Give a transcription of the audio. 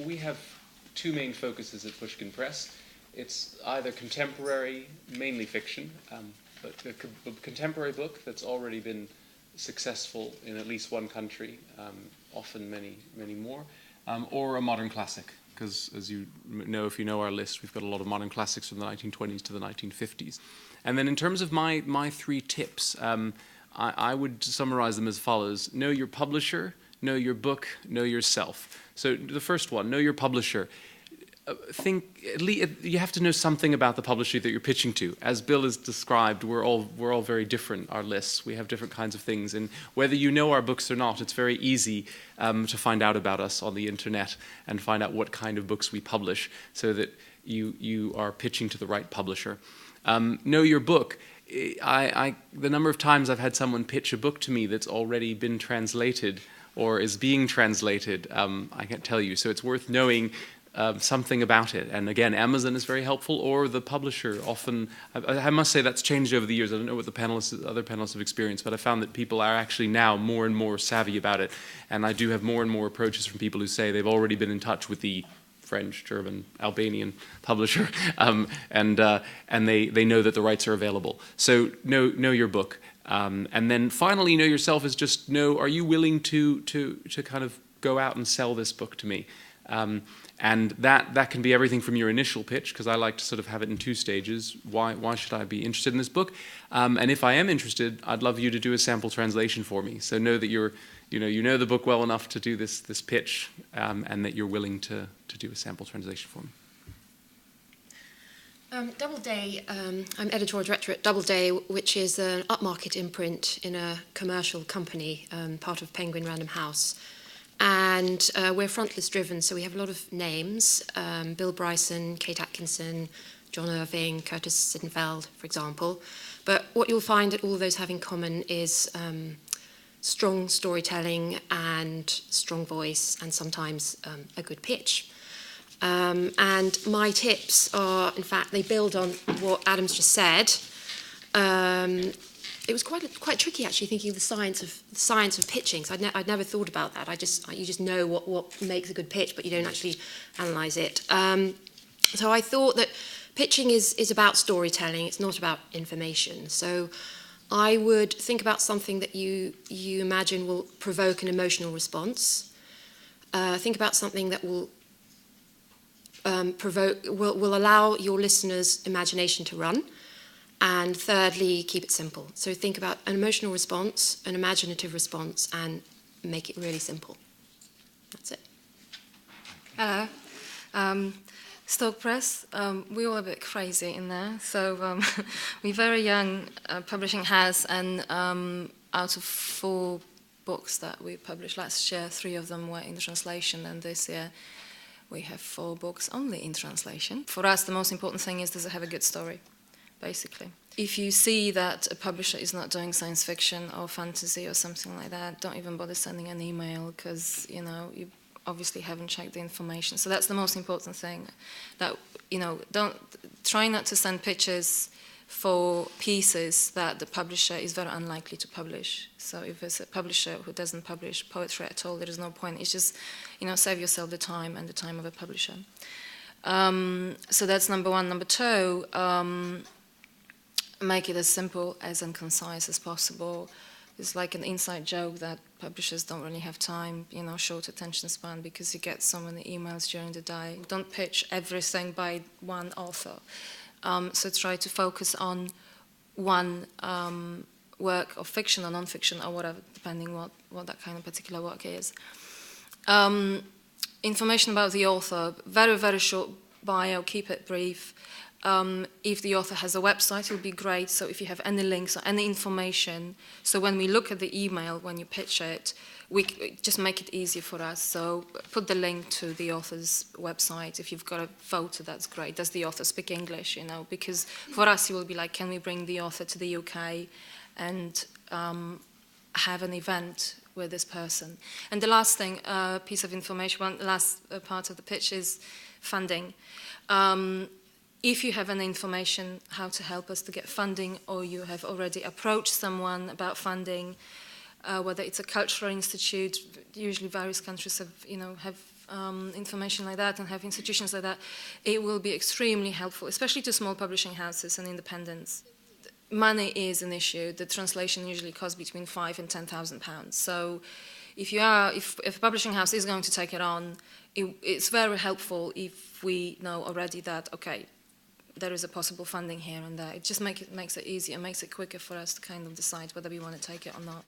we have two main focuses at Pushkin Press. It's either contemporary, mainly fiction, but a contemporary book that's already been successful in at least one country, often many more, or a modern classic, because as you know, if you know our list, we've got a lot of modern classics from the 1920s to the 1950s. And then in terms of my three tips, I would summarize them as follows. Know your publisher, know your book, know yourself. So the first one, know your publisher. You have to know something about the publisher that you're pitching to. As Bill has described, we're all very different, our lists. We have different kinds of things. And whether you know our books or not, it's very easy to find out about us on the internet and find out what kind of books we publish so that you are pitching to the right publisher. Know your book. The number of times I've had someone pitch a book to me that's already been translated or is being translated, I can't tell you. So it's worth knowing something about it. And again, Amazon is very helpful, or the publisher often. I must say that's changed over the years. I don't know what other panelists have experienced, but I found that people are actually now more and more savvy about it. And I do have more and more approaches from people who say they've already been in touch with the French, German, Albanian publisher, and they know that the rights are available. So know your book. And then finally, know yourself is just know, are you willing to kind of go out and sell this book to me? And that can be everything from your initial pitch, because I like to sort of have it in two stages. Why should I be interested in this book? And if I am interested, I'd love you to do a sample translation for me. So know that you know the book well enough to do this pitch, and that you're willing to do a sample translation for me. Doubleday, I'm editorial director at Doubleday, which is an upmarket imprint in a commercial company, part of Penguin Random House. And we're frontlist driven, so we have a lot of names, Bill Bryson, Kate Atkinson, John Irving, Curtis Sittenfeld, for example. But what you'll find that all of those have in common is strong storytelling and strong voice, and sometimes a good pitch. And my tips are, in fact, they build on what Adam's just said. It was quite tricky, actually, thinking of the science of pitching. So I'd never thought about that. You just know what makes a good pitch, but you don't actually analyse it. So I thought that pitching is about storytelling. It's not about information. So I would think about something that you imagine will provoke an emotional response. Think about something that will will allow your listeners' imagination to run. And thirdly, keep it simple. So think about an emotional response, an imaginative response, and make it really simple. That's it. Hello. Stork Press, we're all a bit crazy in there. So we're very young publishing house, and out of 4 books that we published last year, 3 of them were in translation, and this year we have 4 books only in translation. For us, the most important thing is, does it have a good story, basically. If you see that a publisher is not doing science fiction or fantasy or something like that, don't even bother sending an email, because you obviously haven't checked the information. So that's the most important thing. That don't try not to send pitches for pieces that the publisher is very unlikely to publish. So if it's a publisher who doesn't publish poetry at all, there is no point. It's just save yourself the time and the time of a publisher. So that's number 1. Number 2. Make it as simple and concise as possible. It's like an inside joke that publishers don't really have time, short attention span, because you get so many emails during the day. Don't pitch everything by one author. So try to focus on one work of fiction or non-fiction or whatever, depending what that kind of particular work is. Information about the author, very, very short bio, keep it brief. If the author has a website, it would be great. So if you have any links or any information, so when we look at the email, when you pitch it, we just make it easier for us. So put the link to the author's website. If you've got a photo, that's great. Does the author speak English? Because for us, it will be like, can we bring the author to the UK and have an event with this person? And the last thing, piece of information, one last part of the pitch is funding. If you have any information how to help us to get funding, or you have already approached someone about funding, whether it's a cultural institute, usually various countries have information like that and have institutions like that, it will be extremely helpful, especially to small publishing houses and independents. Money is an issue. The translation usually costs between £5,000 and £10,000. So if a publishing house is going to take it on, it's very helpful if we know already that, okay, there is a possible funding here and there. It just makes it easier, makes it quicker for us to kind of decide whether we want to take it or not.